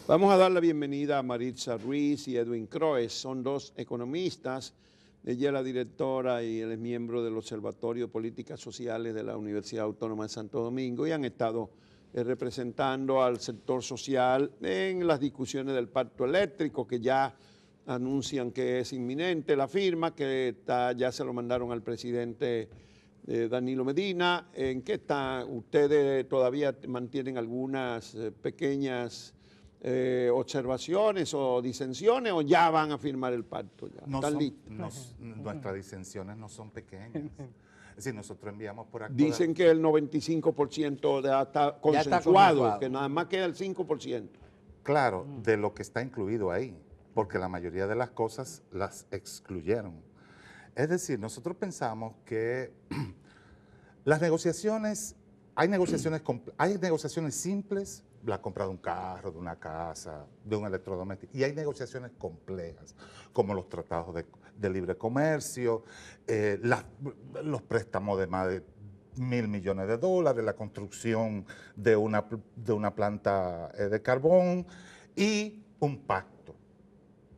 Vamos a dar la bienvenida a Maritza Ruiz y Edwin Croes. Son dos economistas. Ella es la directora y él es miembro del Observatorio de Políticas Sociales de la Universidad Autónoma de Santo Domingo y han estado representando al sector social en las discusiones del pacto eléctrico, que ya anuncian que es inminente la firma, que ya se lo mandaron al presidente Danilo Medina. ¿En qué está? ¿Ustedes todavía mantienen algunas pequeñas observaciones o disensiones o ya van a firmar el pacto? Ya están listos. Nuestras disensiones no son pequeñas. Es decir, nosotros enviamos por acto. Dicen que el 95% ya está consensuado, que nada más queda el 5%. Claro, de lo que está incluido ahí, porque la mayoría de las cosas las excluyeron. Es decir, nosotros pensamos que las negociaciones, hay negociaciones simples, la compra de un carro, de una casa, de un electrodoméstico, y hay negociaciones complejas, como los tratados de libre comercio, los préstamos de más de $1.000 millones, la construcción de una planta de carbón y un pacto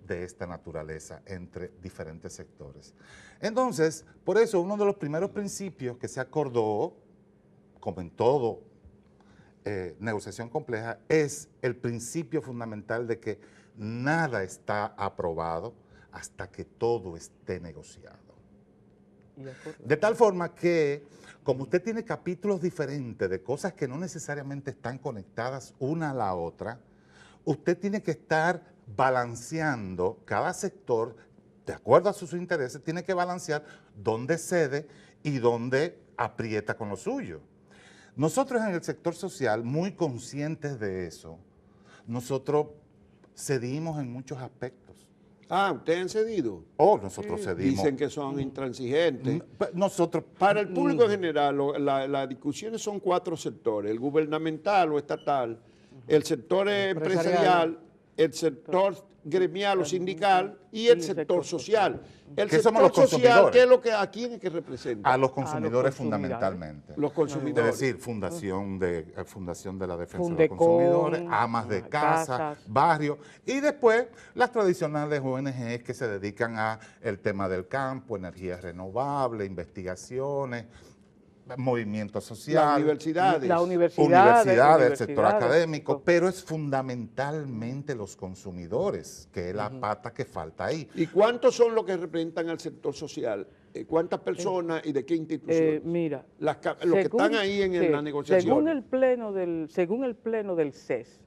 de esta naturaleza entre diferentes sectores. Entonces, por eso uno de los primeros principios que se acordó, como en todo negociación compleja, es el principio fundamental de que nada está aprobado hasta que todo esté negociado. De tal forma que, como usted tiene capítulos diferentes de cosas que no necesariamente están conectadas una a la otra, usted tiene que estar balanceando cada sector, de acuerdo a sus intereses, tiene que balancear dónde cede y dónde aprieta con lo suyo. Nosotros en el sector social, muy conscientes de eso, nosotros cedimos en muchos aspectos. Ah, ¿ustedes han cedido? Nosotros cedimos. Dicen que son intransigentes. Nosotros, para el público en general, las discusiones son 4 sectores: el gubernamental o estatal, el sector empresarial, el sector gremial o sindical y el sector social. El sector social, ¿qué es lo que a quién es que representa? A los consumidores fundamentalmente. Los consumidores. Es decir, Fundación de la Defensa de los Consumidores, amas de casa, barrios, y después las tradicionales ONGs que se dedican a el tema del campo, energías renovables, investigaciones, movimientos sociales, las universidades, el sector académico, pero es fundamentalmente los consumidores, que es la pata que falta ahí. ¿Y cuántos son los que representan al sector social? ¿Cuántas personas y de qué instituciones? Mira, los que están ahí en la negociación. Según el pleno del CES,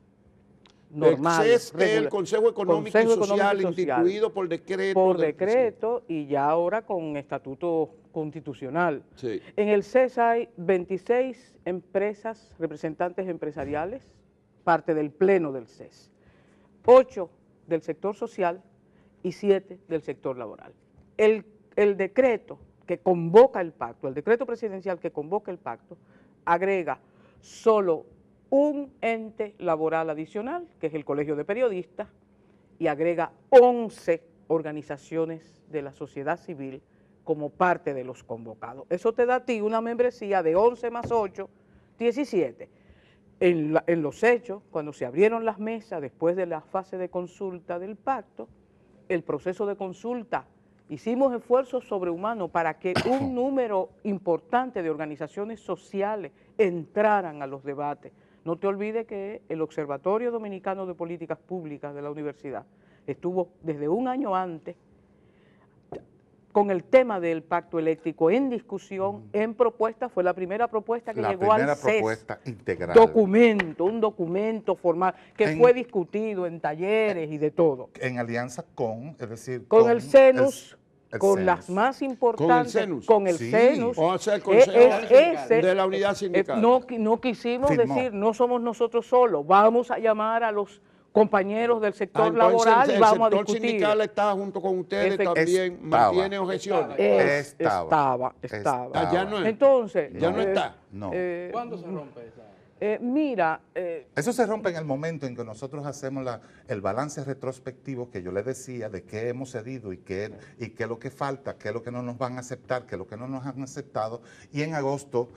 normal. El CES es el Consejo Económico y Social instituido por decreto. Por decreto y ya ahora con estatuto constitucional. Sí. En el CES hay 26 empresas, representantes empresariales, parte del pleno del CES, 8 del sector social y 7 del sector laboral. El decreto que convoca el pacto, el decreto presidencial que convoca el pacto, agrega solo un ente laboral adicional, que es el Colegio de Periodistas, y agrega 11 organizaciones de la sociedad civil como parte de los convocados. Eso te da a ti una membresía de 11 más 8, 17. En los hechos, cuando se abrieron las mesas después de la fase de consulta del pacto, el proceso de consulta, hicimos esfuerzos sobrehumanos para que un número importante de organizaciones sociales entraran a los debates. No te olvides que el Observatorio Dominicano de Políticas Públicas de la universidad estuvo desde un año antes con el tema del pacto eléctrico en discusión, en propuesta. Fue la primera propuesta que llegó al CES. La primera propuesta integral. Un documento formal que fue discutido en talleres y de todo. En alianza con, es decir, con el CENUS, con CENUS. Las más importantes, con el CENUS, o sea, el Consejo de la Unidad Sindical. No quisimos decir, no somos nosotros solos, vamos a llamar a los compañeros del sector laboral y vamos a discutir. El sector sindical está junto con ustedes también, mantiene objeciones. Estaba. Ya no es. Entonces, ya no está. No. ¿Cuándo se rompe esa? Mira, Eso se rompe en el momento en que nosotros hacemos el balance retrospectivo que yo le decía de qué hemos cedido y qué es lo que falta, qué es lo que no nos van a aceptar, qué es lo que no nos han aceptado. Y en agosto,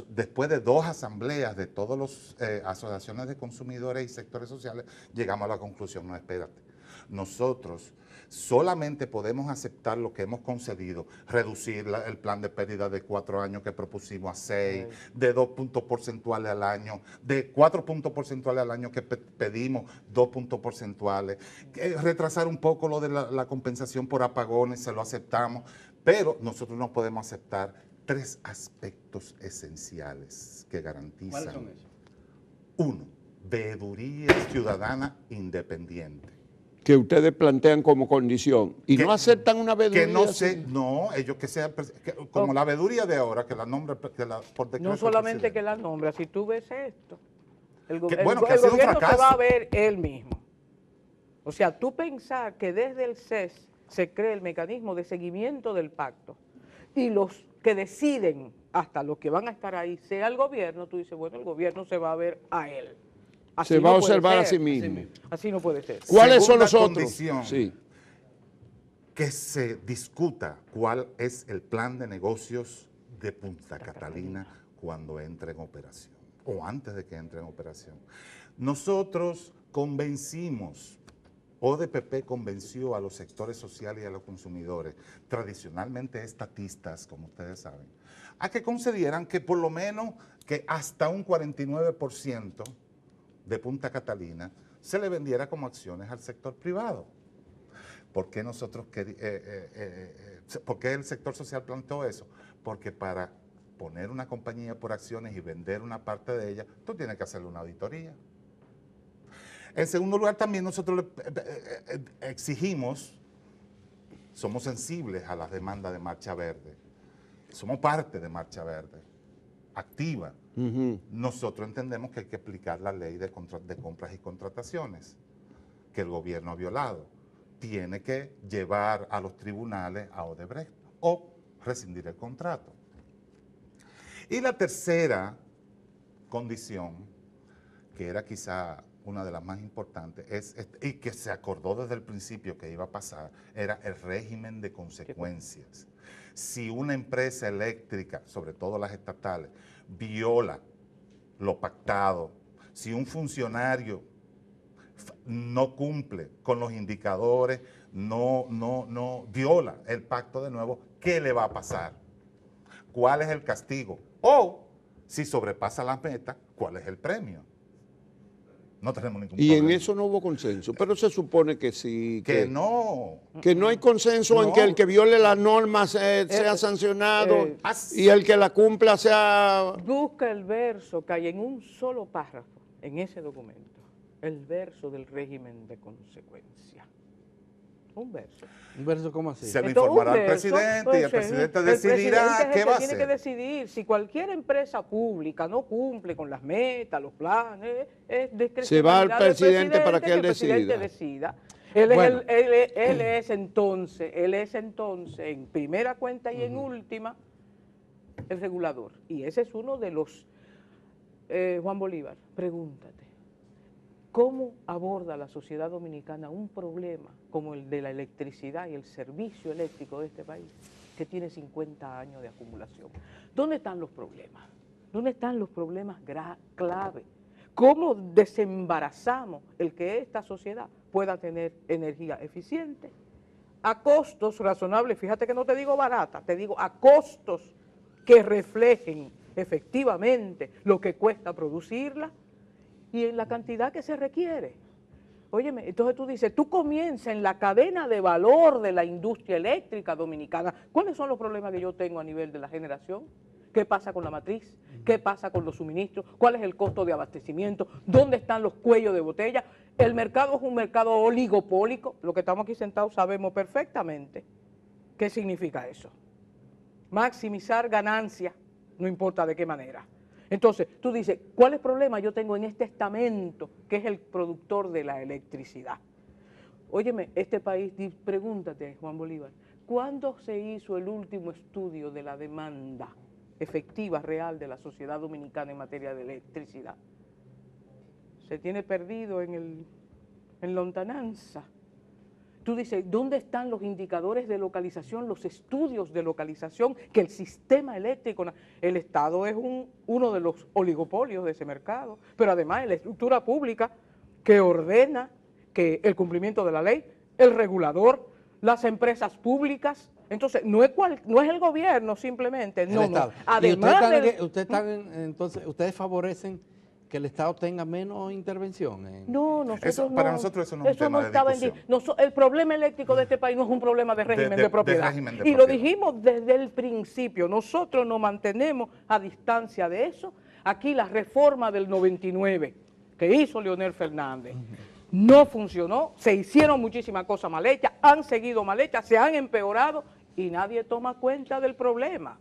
después de 2 asambleas de todas las asociaciones de consumidores y sectores sociales, llegamos a la conclusión, no, espérate, nosotros solamente podemos aceptar lo que hemos concedido, reducir el plan de pérdida de 4 años que propusimos a 6, de 2 puntos porcentuales al año, de 4 puntos porcentuales al año que pedimos, 2 puntos porcentuales, retrasar un poco lo de la compensación por apagones, se lo aceptamos, pero nosotros no podemos aceptar 3 aspectos esenciales que garantizan. ¿Cuáles son esos? 1, veeduría ciudadana independiente. Que ustedes plantean como condición y no aceptan una veeduría. Que no así. sé, no, ellos que sean, como la veeduría de ahora, que la nombre, por decreto. no solamente que la nombra, si tú ves esto, el Que ha sido un gobierno se fracaso. va a ver él mismo. O sea, tú pensar que desde el CES se cree el mecanismo de seguimiento del pacto y los que deciden, hasta los que van a estar ahí, sea el gobierno, tú dices, bueno, el gobierno se va a ver a él. Así Se va a no puede observar a ser. sí mismo. Así no puede ser. ¿Cuáles son Segunda los otros? condición. Sí. Que se discuta cuál es el plan de negocios de Punta Catalina cuando entre en operación o antes de que entre en operación. Nosotros convencimos, ODPP convenció a los sectores sociales y a los consumidores, tradicionalmente estatistas, como ustedes saben, a que concedieran que por lo menos que hasta un 49% de Punta Catalina se le vendiera como acciones al sector privado. ¿Por qué por qué el sector social planteó eso? Porque para poner una compañía por acciones y vender una parte de ella, tú tienes que hacerle una auditoría. En segundo lugar, también nosotros exigimos, somos sensibles a las demandas de Marcha Verde, somos parte de Marcha Verde, activa. Nosotros entendemos que hay que aplicar la ley de compras y contrataciones que el gobierno ha violado. Tiene que llevar a los tribunales a Odebrecht o rescindir el contrato. Y la tercera condición, que era quizá una de las más importantes, y que se acordó desde el principio que iba a pasar, era el régimen de consecuencias. Si una empresa eléctrica, sobre todo las estatales, viola lo pactado, si un funcionario no cumple con los indicadores, no viola el pacto de nuevo, ¿qué le va a pasar? ¿Cuál es el castigo? O, si sobrepasa las metas, ¿cuál es el premio? No tenemos ningún Y problema. en eso no hubo consenso, pero se supone que sí. Que no. Que no hay consenso en No. que el que viole las normas sea sancionado y el que la cumpla sea... Busca el verso que hay en un solo párrafo en ese documento, el verso del régimen de consecuencia. Un verso. ¿Un verso cómo así? Se le Entonces, informará un al verso, presidente y pues, el presidente el decidirá presidente es el qué que va a tiene que hacer. decidir. Si cualquier empresa pública no cumple con las metas, los planes, es discrecionalidad Se va al del presidente para que él el presidente decida. decida. Él, Bueno. él es entonces, en primera cuenta y en última, el regulador. Y ese es uno de los, Juan Bolívar, pregúntate, ¿cómo aborda la sociedad dominicana un problema como el de la electricidad y el servicio eléctrico de este país, que tiene 50 años de acumulación? ¿Dónde están los problemas? ¿Dónde están los problemas clave? ¿Cómo desembarazamos el que esta sociedad pueda tener energía eficiente a costos razonables? Fíjate que no te digo barata, te digo a costos que reflejen efectivamente lo que cuesta producirla y en la cantidad que se requiere. Óyeme, entonces tú dices, tú comienzas en la cadena de valor de la industria eléctrica dominicana. ¿Cuáles son los problemas que yo tengo a nivel de la generación? ¿Qué pasa con la matriz? ¿Qué pasa con los suministros? ¿Cuál es el costo de abastecimiento? ¿Dónde están los cuellos de botella? El mercado es un mercado oligopólico. Los que estamos aquí sentados sabemos perfectamente qué significa eso. Maximizar ganancias, no importa de qué manera. Entonces, tú dices, ¿cuáles problemas yo tengo en este estamento que es el productor de la electricidad? Óyeme, este país, pregúntate, Juan Bolívar, ¿cuándo se hizo el último estudio de la demanda efectiva, real de la sociedad dominicana en materia de electricidad? se tiene perdido en lontananza. Tú dices, ¿dónde están los indicadores de localización, los estudios de localización? Que el sistema eléctrico, el Estado es uno de los oligopolios de ese mercado, pero además la estructura pública que ordena que el cumplimiento de la ley, el regulador, las empresas públicas. Entonces, no es el gobierno simplemente, no, no. Además entonces, ustedes favorecen que el Estado tenga menos intervención. No, nosotros eso, no. Para nosotros eso no es un tema de discusión. El problema eléctrico de este país no es un problema de régimen de propiedad. Régimen de y propiedad. Lo dijimos desde el principio, nosotros nos mantenemos a distancia de eso. Aquí la reforma del 99 que hizo Leonel Fernández no funcionó, se hicieron muchísimas cosas mal hechas, han seguido mal hechas, se han empeorado y nadie toma cuenta del problema.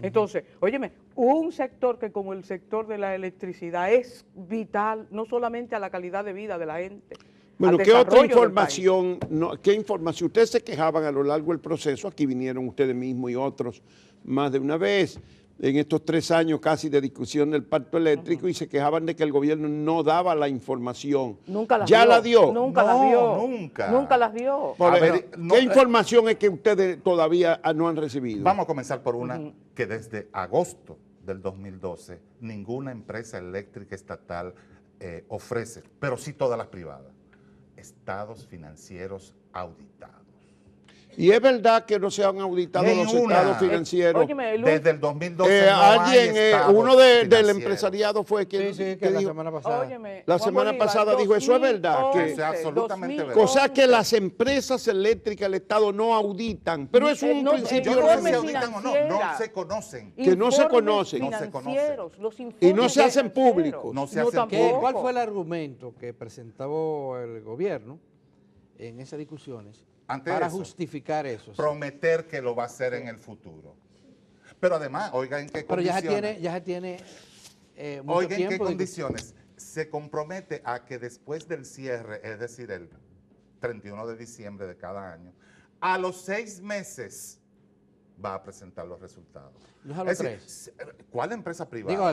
Entonces, óyeme, un sector que como el sector de la electricidad es vital, no solamente a la calidad de vida de la gente. Bueno, ¿qué otra información, qué información? Ustedes se quejaban a lo largo del proceso, aquí vinieron ustedes mismos y otros más de una vez, en estos 3 años casi de discusión del pacto eléctrico, y se quejaban de que el gobierno no daba la información. Nunca la dio. ¿Ya la dio? Nunca la dio. Nunca. Nunca las dio. ¿Qué información es que ustedes todavía no han recibido? Vamos a comenzar por una que desde agosto del 2012 ninguna empresa eléctrica estatal ofrece, pero sí todas las privadas, estados financieros auditados. Y es verdad que no se han auditado los estados financieros. Óyeme, Desde el 2012 uno del empresariado fue quien que dijo, la semana pasada. Óyeme, la semana pasada dijo, eso es verdad. Eso es absolutamente verdad. O sea que las empresas eléctricas del Estado no auditan, pero es un principio. Yo no sé si auditan o no, no se conocen. Que no se conocen. Y no se hacen públicos. No se hacen públicos. ¿Cuál fue el argumento que presentó el gobierno en esas discusiones para justificar eso? Prometer que lo va a hacer en el futuro. Pero además, oiga en qué condiciones. Pero ya se tiene mucho oiga en qué tiempo condiciones. Se compromete a que después del cierre, es decir, el 31 de diciembre de cada año, a los 6 meses va a presentar los resultados. No es a los 3. ¿Cuál empresa privada? Digo,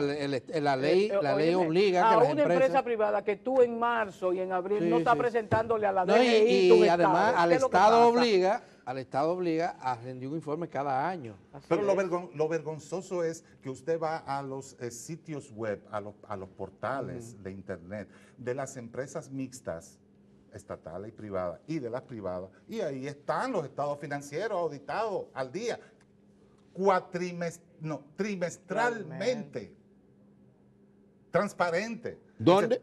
la ley obliga a que las una empresa privada que tú en marzo y en abril no estás presentándole a la DGI y además al Estado obliga a rendir un informe cada año. Pero lo vergonzoso es que usted va a los sitios web, a los portales de internet de las empresas mixtas, estatales y privadas, y de las privadas, y ahí están los estados financieros auditados al día, trimestralmente, transparente. ¿Dónde?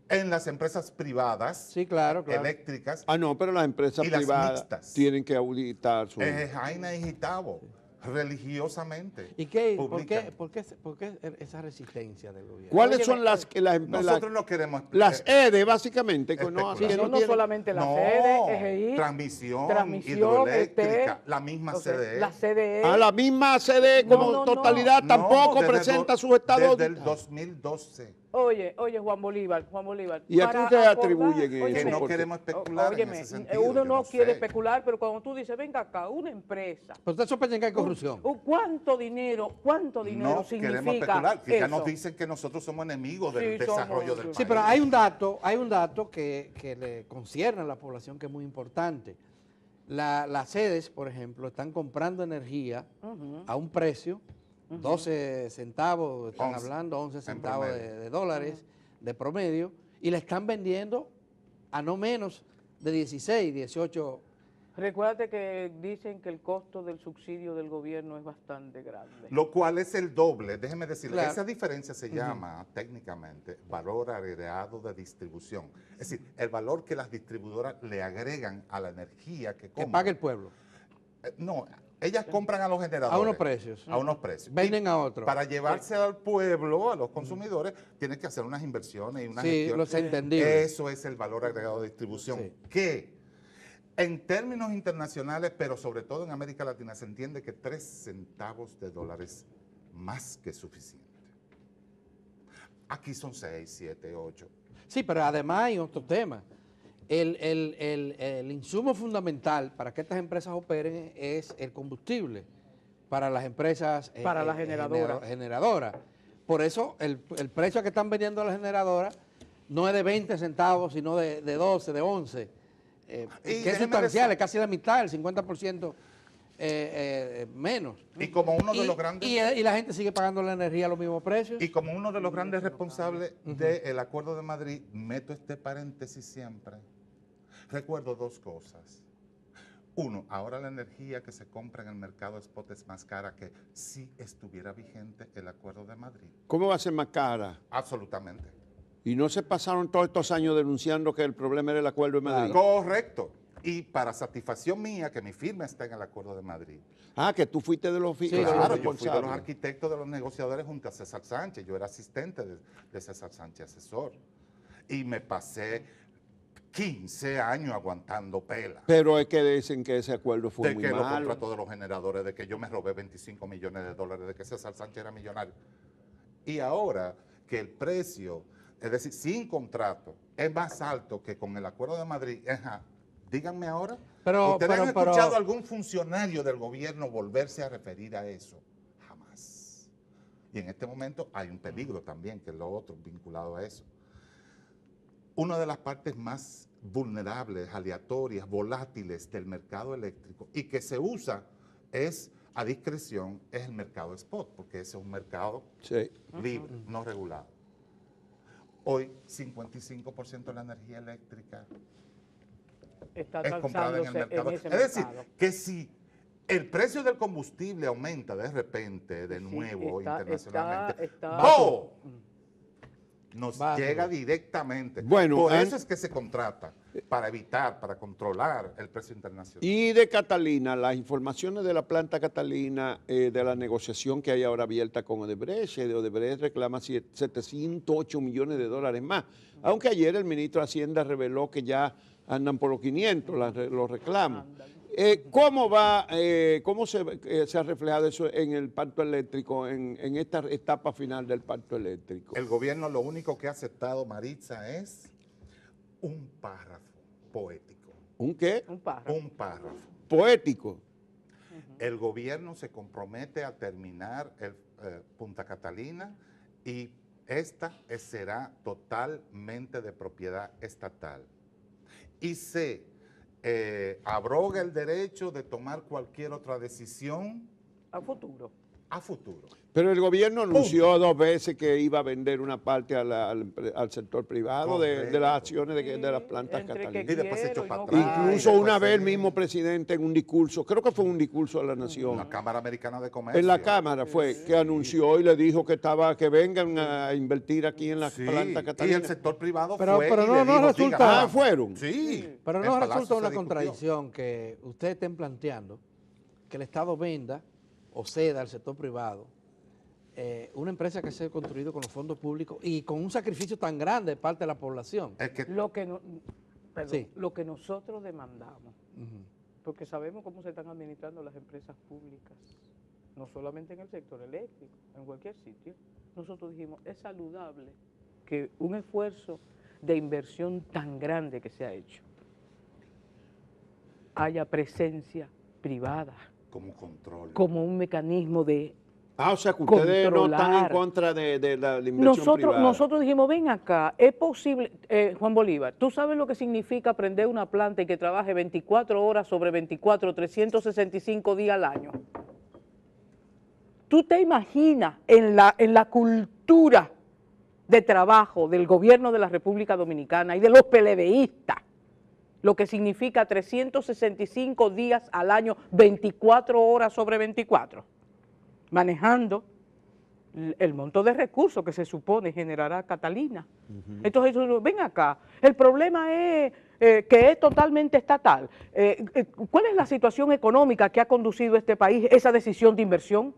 En las empresas privadas, sí, claro. Eléctricas. No, pero las empresas privadas tienen que auditar su... Jaina y Gitabo, religiosamente. ¿Y qué? ¿Por qué esa resistencia del gobierno? ¿Cuáles son las empresas? Nosotros no queremos... Las EDE, básicamente. No solamente las EDE, EGI. Transmisión hidroeléctrica, la misma CDE. La CDE. La misma CDE como totalidad tampoco presenta sus estados. Desde el 2012. Oye, Juan Bolívar. ¿Y a quién te atribuyen eso? Que no queremos especular en ese sentido. Uno no quiere especular, pero cuando tú dices, venga acá, una empresa. Pero ustedes sospechen que hay corrupción. ¿Cuánto dinero no significa queremos especular, que ya eso? nos dicen que nosotros somos enemigos del desarrollo del país. Sí, pero hay un dato que le concierne a la población que es muy importante. Las sedes, por ejemplo, están comprando energía a un precio, 12 centavos, están hablando, 11 centavos de dólares de promedio, y la están vendiendo a no menos de 16, 18. Recuérdate que dicen que el costo del subsidio del gobierno es bastante grande. Lo cual es el doble, déjeme decirle, claro. Esa diferencia se llama técnicamente valor agregado de distribución. Es decir, el valor que las distribuidoras le agregan a la energía que compran. Que pague el pueblo. No, ellas compran a los generadores. A unos precios. A unos precios. Venden a otros. Para llevarse al pueblo, a los consumidores, tienen que hacer unas inversiones y una gestión. Los entendibles. Eso es el valor agregado de distribución. Sí. Que en términos internacionales, pero sobre todo en América Latina, se entiende que 3 centavos de dólares más que suficiente. Aquí son 6, 7, 8. Sí, pero además hay otro tema. El insumo fundamental para que estas empresas operen es el combustible para las empresas para las generadoras. Por eso el precio que están vendiendo a las generadoras no es de 20 centavos, sino de 12, de 11, que es sustancial, es casi la mitad, el 50% menos. Y como uno de los grandes... Y la gente sigue pagando la energía a los mismos precios. Y como uno de los grandes responsables del Acuerdo de Madrid, meto este paréntesis siempre. Recuerdo dos cosas. Uno, ahora la energía que se compra en el mercado spot es más cara que si estuviera vigente el Acuerdo de Madrid. ¿Cómo va a ser más cara? Absolutamente. Y no se pasaron todos estos años denunciando que el problema era el Acuerdo de Madrid. Correcto. Y para satisfacción mía, que mi firma está en el Acuerdo de Madrid. Ah, que tú fuiste de los Sí, Claro, yo fui de los responsables. arquitectos de los negociadores junto a César Sánchez. Yo era asistente de César Sánchez, asesor. Y me pasé 15 años aguantando pela. Pero es que dicen que ese acuerdo fue De muy que los malo. contratos de los generadores, de que yo me robé 25 millones de dólares, de que César Sánchez era millonario. Y ahora que el precio, es decir, sin contrato, es más alto que con el Acuerdo de Madrid, ajá, díganme ahora, ¿ustedes han escuchado a algún funcionario del gobierno volverse a referir a eso? Jamás. Y en este momento hay un peligro también, que es lo otro vinculado a eso. Una de las partes más vulnerables, aleatorias, volátiles del mercado eléctrico y que se usa es a discreción, es el mercado spot, porque ese es un mercado Sí. libre, no regulado. Hoy, 55% de la energía eléctrica Está es comprada en el calzándose mercado. en ese Es decir, mercado. que si el precio del combustible aumenta de repente, de Sí, nuevo, está- internacionalmente, está- ¡oh! Nos Básico. llega directamente. Bueno, por eso es que se contrata, para evitar, para controlar el precio internacional. Y de Catalina, las informaciones de la planta Catalina, de la negociación que hay ahora abierta con Odebrecht, de Odebrecht reclama 708 millones de dólares más, aunque ayer el ministro de Hacienda reveló que ya andan por los 500 los reclamos. ¿Cómo va, cómo se ha reflejado eso en el pacto eléctrico, en esta etapa final del pacto eléctrico? El gobierno lo único que ha aceptado, Maritza, es un párrafo poético. ¿Un qué? Un párrafo. Un párrafo. Poético. El gobierno se compromete a terminar el Punta Catalina y esta será totalmente de propiedad estatal. Y se abroga el derecho de tomar cualquier otra decisión A futuro. a futuro. Pero el gobierno anunció 2 veces que iba a vender una parte al sector privado de las acciones de las plantas Entre que catalinas. Y después se echó quiero y para no atrás. quiero. Incluso Ay, una vez el sí. mismo presidente en un discurso, creo que fue un discurso de la Nación, La Cámara Americana de Comercio. en la Cámara fue, que anunció y le dijo que vengan a invertir aquí en las Sí, plantas y catalinas. el sector privado Pero fue no- y no le dijo, resulta- "Diga, Ah, fueron. Sí. Pero en no Palacio resulta se una discutió. contradicción que ustedes estén planteando que el Estado venda o ceda al sector privado una empresa que se ha construido con los fondos públicos y con un sacrificio tan grande de parte de la población. Es que Lo que, perdón, Sí. lo que nosotros demandamos, Ujú. porque sabemos cómo se están administrando las empresas públicas, no solamente en el sector eléctrico, en cualquier sitio. Nosotros dijimos, es saludable que un esfuerzo de inversión tan grande que se ha hecho, haya presencia privada como control. como un mecanismo de... O sea que ustedes no están en controlar. contra de la inversión privada. Nosotros dijimos, ven acá, es posible, Juan Bolívar, ¿tú sabes lo que significa prender una planta y que trabaje 24 horas sobre 24, 365 días al año? ¿Tú te imaginas en la cultura de trabajo del gobierno de la República Dominicana y de los PLDistas lo que significa 365 días al año, 24 horas sobre 24? Manejando el monto de recursos que se supone generará Catalina. Entonces, ven acá, el problema es que es totalmente estatal. ¿Cuál es la situación económica que ha conducido a este país esa decisión de inversión?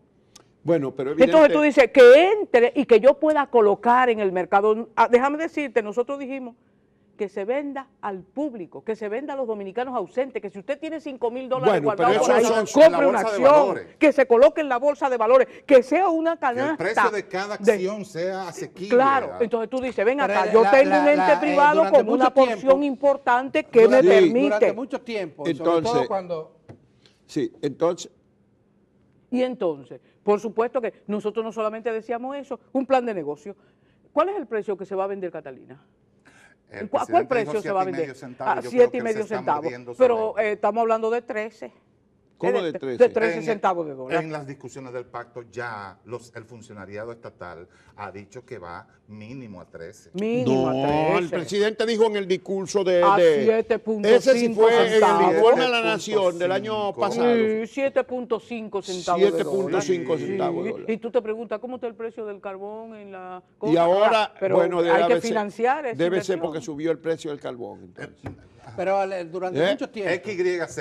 Bueno, pero Entonces tú dices que entre y que yo pueda colocar en el mercado. Déjame decirte, nosotros dijimos que se venda al público, que se venda a los dominicanos ausentes, que si usted tiene $5,000 Bueno, guardados pero por ahí, eso son en la compre una bolsa de acción, valores. que se coloque en la bolsa de valores, que sea una Que el canasta. precio de cada acción sea asequible. Claro, ¿verdad? entonces tú dices, ven Pero acá, yo tengo un ente privado durante con una mucho porción tiempo- importante que me Sí. Durante permite. mucho tiempo, sobre Entonces- todo cuando... Sí, entonces, Y entonces, por supuesto que nosotros no solamente decíamos eso, un plan de negocio. ¿Cuál es el precio que se va a vender Catalina? El ¿Cuál presidente precio dijo se va a 7,5 vender? centavos, yo creo 7 que y él medio se está centavos. mordiendo esa Pero lengua. estamos hablando de 13. ¿Cómo de 13? De 13 En- centavos de dólar. En las discusiones del pacto ya el funcionariado estatal ha dicho que va mínimo a 13. Mínimo a No, el 13. presidente dijo en el discurso A de 7.5 ese sí fue en el centavos. informe a la Nación del año 7.5. pasado. Sí, 7.5 centavos de dólar. 7.5 Sí. centavos de dólar. Y tú te preguntas, ¿cómo está el precio del carbón en la cosa? Y ahora, pero bueno, hay que financiar esa debe ser inversión. porque subió el precio del carbón. Entonces. Pero durante mucho tiempo. XYZ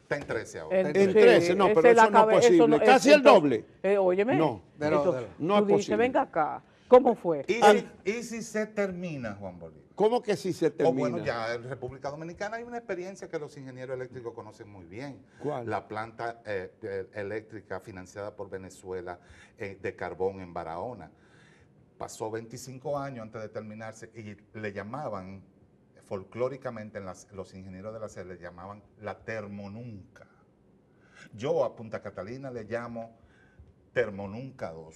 está en 13 ahora. En- En sí, 13, no, esa pero es la eso no es cabe- posible. no- Casi el entonces, doble. Óyeme, No, pero- entonces, no es tú dices, posible. venga acá, ¿cómo fue? ¿Y si se termina, Juan Bolívar? ¿Cómo que si se termina? O bueno, ya en República Dominicana hay una experiencia que los ingenieros eléctricos conocen muy bien. ¿Cuál? La planta eléctrica financiada por Venezuela de carbón en Barahona. Pasó 25 años antes de terminarse y le llamaban, folclóricamente los ingenieros de la SED le llamaban la termonunca. Yo a Punta Catalina le llamo termonunca 2.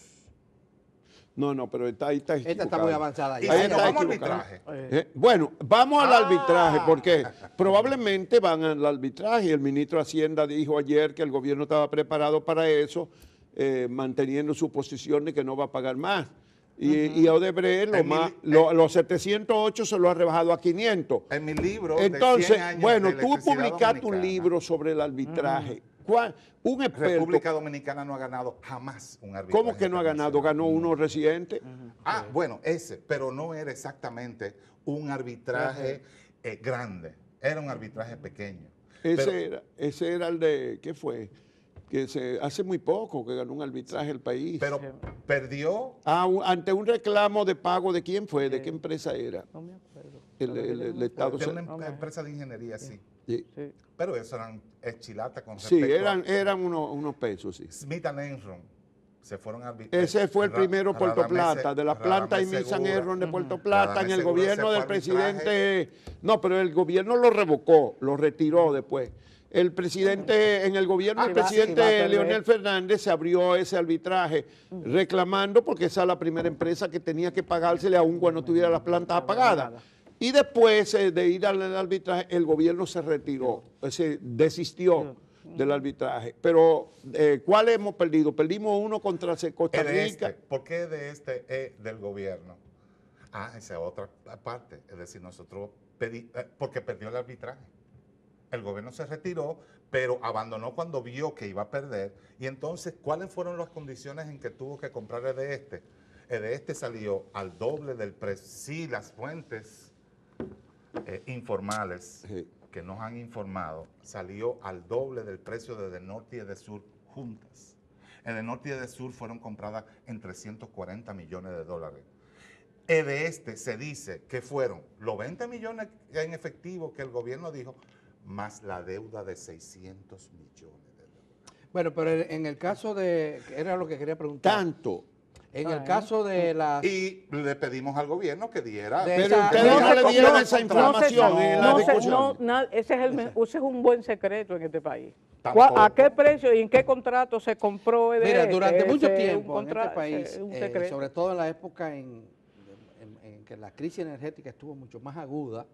No, pero ahí está Esta está equivocado. muy avanzada Y ya. Ahí si está nos vamos al equivocado. arbitraje. Bueno, vamos al arbitraje, Ah. porque probablemente van al arbitraje. El ministro de Hacienda dijo ayer que el gobierno estaba preparado para eso, manteniendo su posición de que no va a pagar más. Y Odebrecht los 708 se lo ha rebajado a 500. En mi libro de 100 Entonces, años bueno, de tú electricidad publicaste un dominicana, libro sobre el arbitraje. Un experto, República Dominicana no ha ganado jamás un arbitraje. ¿cómo que no ha ganado? Ganó uno reciente. Bueno, pero no era exactamente un arbitraje grande, era un arbitraje pequeño. Ese era el de, ¿qué fue? Hace muy poco que ganó un arbitraje el país. Pero perdió. Ante un reclamo de pago, ¿de quién fue? ¿De qué empresa era? No me acuerdo. de El Estado. una empresa de ingeniería, sí. Sí, Sí. Pero eso eran chilatas con sí, respecto eran unos pesos, sí. Smith and Enron se fueron a arbitrar. Ese fue el primero Puerto Plata, de la planta Imilsan Enron de Puerto Plata, en el gobierno del presidente. No, pero el gobierno lo revocó, lo retiró después. El presidente, en el gobierno del presidente Leonel Fernández se abrió ese arbitraje reclamando porque esa es la primera empresa que tenía que pagársele aún cuando tuviera las plantas apagadas. Y después de ir al arbitraje, el gobierno se retiró, desistió del arbitraje. Pero, ¿cuál hemos perdido? Perdimos uno contra Costa Rica. ¿Por qué de este del gobierno? Esa es otra parte. Es decir, nosotros porque perdió el arbitraje. El gobierno se retiró, pero abandonó cuando vio que iba a perder. Y entonces, ¿cuáles fueron las condiciones en que tuvo que comprar el de este? El de este salió al doble del precio. Sí, las fuentes informales que nos han informado, salió al doble del precio de De Norte y de Sur juntas. En De Norte y de Sur fueron compradas en 340 millones de dólares. De este se dice que fueron los 20 millones en efectivo que el gobierno dijo, más la deuda de 600 millones de dólares. Bueno, pero en el caso de, era lo que quería preguntar. Tanto. En el caso de las... Y le pedimos al gobierno que diera. De Pero esa- ustedes no no se le copió, dieron esa no se- información en la discusión. Ese es un buen secreto en este país. Tampoco. ¿A qué precio y en qué contrato se compró EDS? Mira, durante mucho Ese es un tiempo en este contra- país, un secreto. sobre todo en la época en que la crisis energética estuvo mucho más aguda,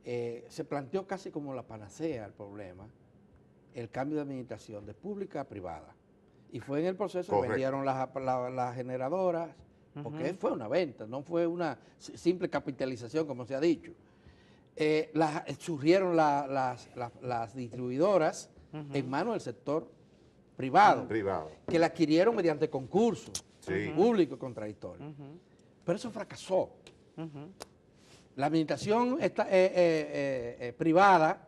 se planteó casi como la panacea el problema, el cambio de administración de pública a privada. Y fue en el proceso que Correcto. vendieron las generadoras, porque fue una venta, no fue una simple capitalización, como se ha dicho. Surgieron las distribuidoras en manos del sector privado, que la adquirieron mediante concurso público y contradictorio. Pero eso fracasó. La administración privada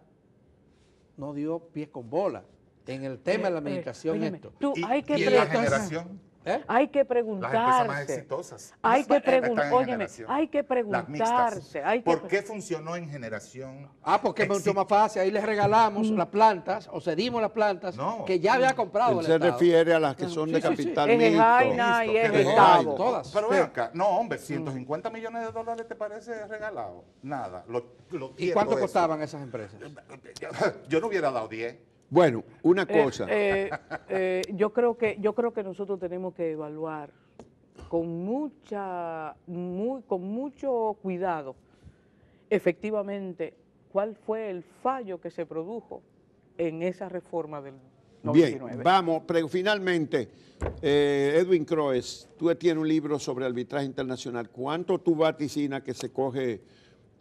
no dio pies con bola en el tema de la administración. óyeme, esto. tú, hay que Y en la preguntar- generación, Hay que las empresas más preguntarse. exitosas. Hay que están en óyeme, generación. hay que Las mixtas. preguntarse. ¿Por qué funcionó en generación? Porque es mucho más fácil, ahí les regalamos las plantas o cedimos las plantas No. que ya había comprado Él el se Estado. refiere a las que son de Sí, sí, sí. capital Es de mixto. Jaina y es Listo, de que Tavo. todas. Pero ven acá, no hombre, 150 millones de dólares te parece regalado. Nada. ¿Y quieto cuánto eso. costaban esas empresas? Yo no hubiera dado 10. Bueno, una cosa. Yo creo que nosotros tenemos que evaluar con mucho cuidado efectivamente, ¿cuál fue el fallo que se produjo en esa reforma del 99? Bien, vamos, pero finalmente, Edwin Croes, tú tienes un libro sobre arbitraje internacional. ¿Cuánto tú vaticinas que se coge,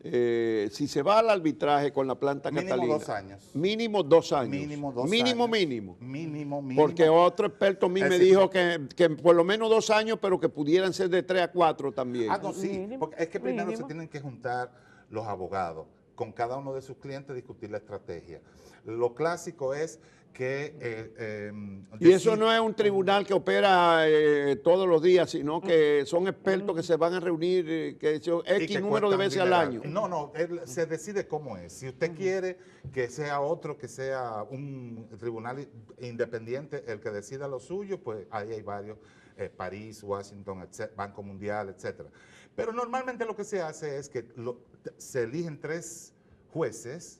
si se va al arbitraje con la planta Mínimo Catalina? 2 años. Mínimo 2 años. Mínimo 2 mínimo, años. Mínimo. Mínimo. Porque otro experto a mí Es me decir, dijo que por lo menos 2 años, pero que pudieran ser de 3 a 4 también. Ah, no, sí, Mínimo, porque es que primero mínimo. se tienen que juntar los abogados con cada uno de sus clientes, discutir la estrategia. Lo clásico es que... Y eso no es un tribunal que opera todos los días, sino que son expertos que se van a reunir que son y X que número de cuestan veces al dineral. año. No, se decide cómo es. Si usted quiere que sea otro, que sea un tribunal independiente, el que decida lo suyo, pues ahí hay varios, París, Washington, Banco Mundial, etcétera. Pero normalmente lo que se hace es que se eligen 3 jueces,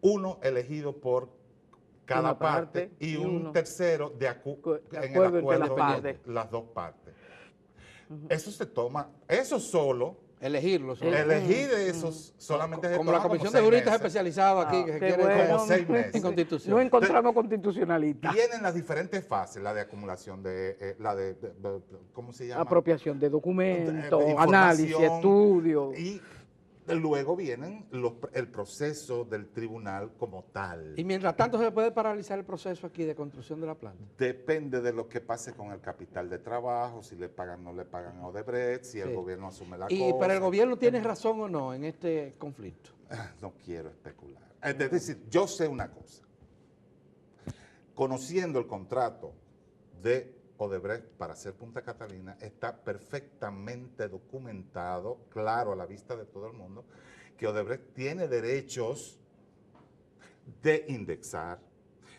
uno elegido por cada Una parte parte y y un uno. tercero De en el acuerdo entre acuerdo las de partes. las 2 partes. Eso se toma, eso solo, Elegirlos. elegir esos solamente se Como toma la Comisión de 6 Juristas meses. Especializados aquí, que se Qué quiere bueno. como 6 meses. en Constitución. No encontramos constitucionalistas. Vienen las diferentes fases, la de acumulación de, ¿cómo se llama? Apropiación de documentos, De análisis, información, estudio. Y luego vienen el proceso del tribunal como tal. Y mientras tanto se puede paralizar el proceso aquí de construcción de la planta. Depende de lo que pase con el capital de trabajo, si le pagan o no le pagan a Odebrecht, si el Sí. gobierno asume la Y cosa. pero el gobierno tiene razón o no en este conflicto. No quiero especular. Es decir, yo sé una cosa. Conociendo el contrato de Odebrecht para hacer Punta Catalina, está perfectamente documentado, claro a la vista de todo el mundo, que Odebrecht tiene derechos de indexar,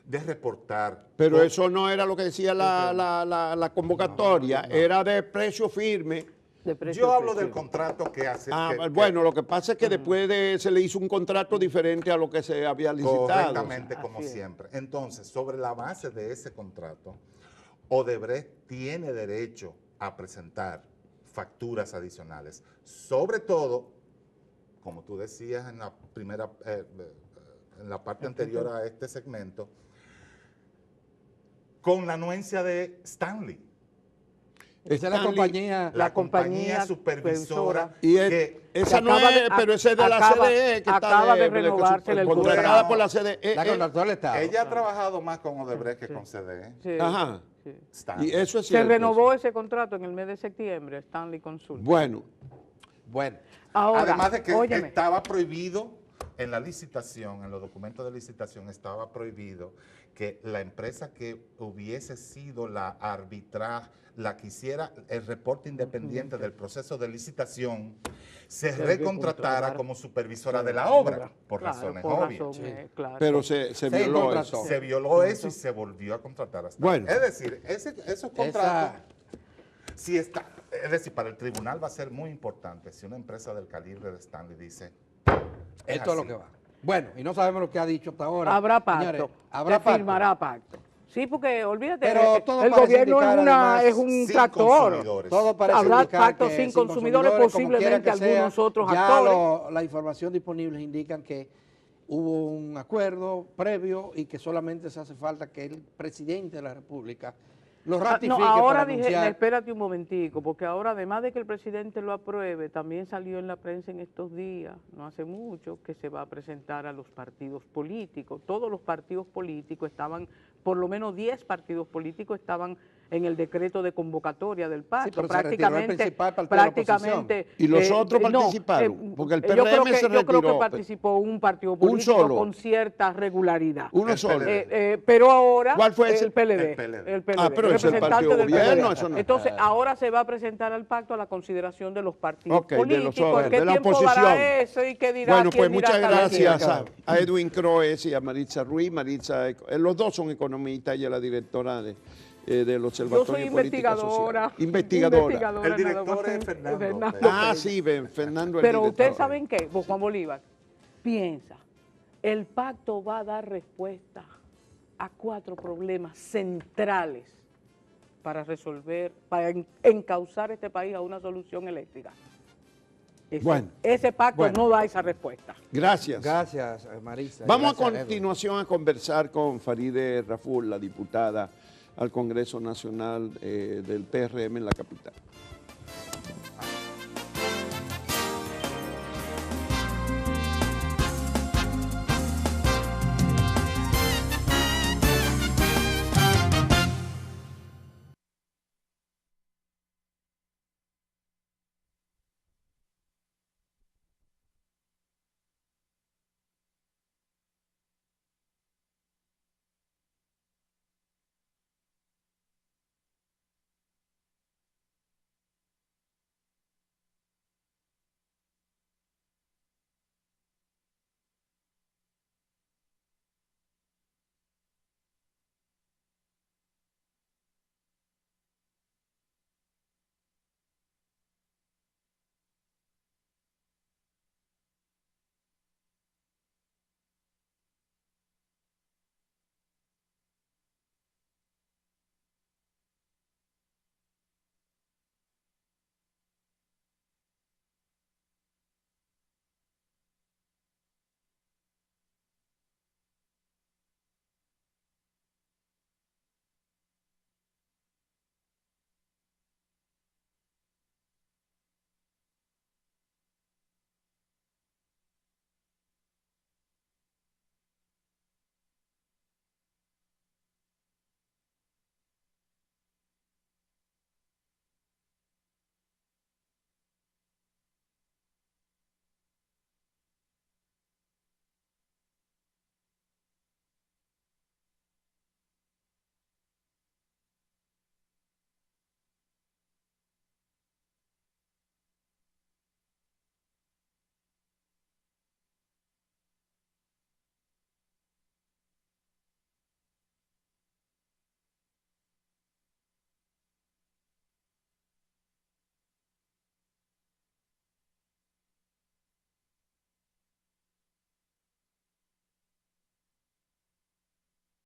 de reportar. Pero eso no era lo que decía la convocatoria, era de precio firme. De precio Yo hablo firme. del contrato que hace. Bueno, lo que pasa es que después se le hizo un contrato diferente a lo que se había licitado. Correctamente, como Así es. siempre. Entonces, sobre la base de ese contrato, Odebrecht tiene derecho a presentar facturas adicionales, sobre todo, como tú decías en la primera, en la parte anterior a este segmento, con la anuencia de Stanley. Esa es la Stanley, compañía. La compañía supervisora Y que esa que no acaba es, de- pero esa es de la acaba- CDE, que acaba de que renovarse el contratada contrato. por la CDE. La contrató el Estado. ella ha trabajado más con Odebrecht que con CDE. Sí, Ajá. sí. Stanley. Y eso es Se cierto. renovó ese contrato en el mes de septiembre, Stanley Consult. Bueno, Bueno, Ahora, Además de que óyeme, estaba prohibido en la licitación, en los documentos de licitación, estaba prohibido que la empresa que hubiese sido la la que hiciera el reporte independiente del proceso de licitación, se Debe recontratara controlar. como supervisora de la obra, por claro, razones por obvias. razones, claro. pero se Se violó contrató. eso. Se violó eso y se volvió a contratar hasta. Bueno. Es decir, esos contratos, si está, es decir, para el tribunal va a ser muy importante si una empresa del calibre de Stanley dice, esto es lo así. que va. Bueno, y no sabemos lo que ha dicho hasta ahora. Habrá pacto, Señores, habrá se pacto. firmará pacto. Sí, porque olvídate, Pero todo el parece gobierno indicar, además, es un sin tractor. consumidores. Todo parece Habrá indicar pacto que sin consumidores, como posiblemente quiera que algunos sea, otros ya actores. la información disponible indican que hubo un acuerdo previo y que solamente se hace falta que el presidente de la República lo ratifique No, ahora para dije, anunciar. espérate un momentico, porque ahora además de que el presidente lo apruebe, también salió en la prensa en estos días, no hace mucho, que se va a presentar a los partidos políticos. Todos los partidos políticos estaban, por lo menos 10 partidos políticos estaban en el decreto de convocatoria del pacto. pero se retiró el principal partido de la prácticamente. ¿Y los otros participaron? Porque el PRM se Yo creo que retiró. participó un partido político solo. con cierta regularidad. Uno El solo. PLD. Pero ahora ¿Cuál fue ese? el PLD. El PLD. El PLD, Ah, pero es el representante partido del gobierno, PLD. eso no. Entonces, ahora se va a presentar al pacto a la consideración de los partidos Ok, de los políticos. otros, ¿Qué de la tiempo oposición. dará eso y qué dirá? Bueno, quién pues dirá muchas tal gracias día? a Edwin Croes y a Maritza Ruiz. Maritza, los dos son economistas, ella es la directora del Observatorio Yo soy Política investigadora. Social. Investigadora. El nada director más. es Fernando. Fernando Ah, Pérez. sí, Fernando. el Pero director. ustedes saben qué, Juan Bolívar, piensa, el pacto va a dar respuesta a 4 problemas centrales para resolver, para encauzar este país a una solución eléctrica. Ese pacto no da esa respuesta. Gracias. Gracias, Maritza. Vamos Gracias, a Edwin. continuación a conversar con Farideh Raful, la diputada al Congreso Nacional del PRM en la capital.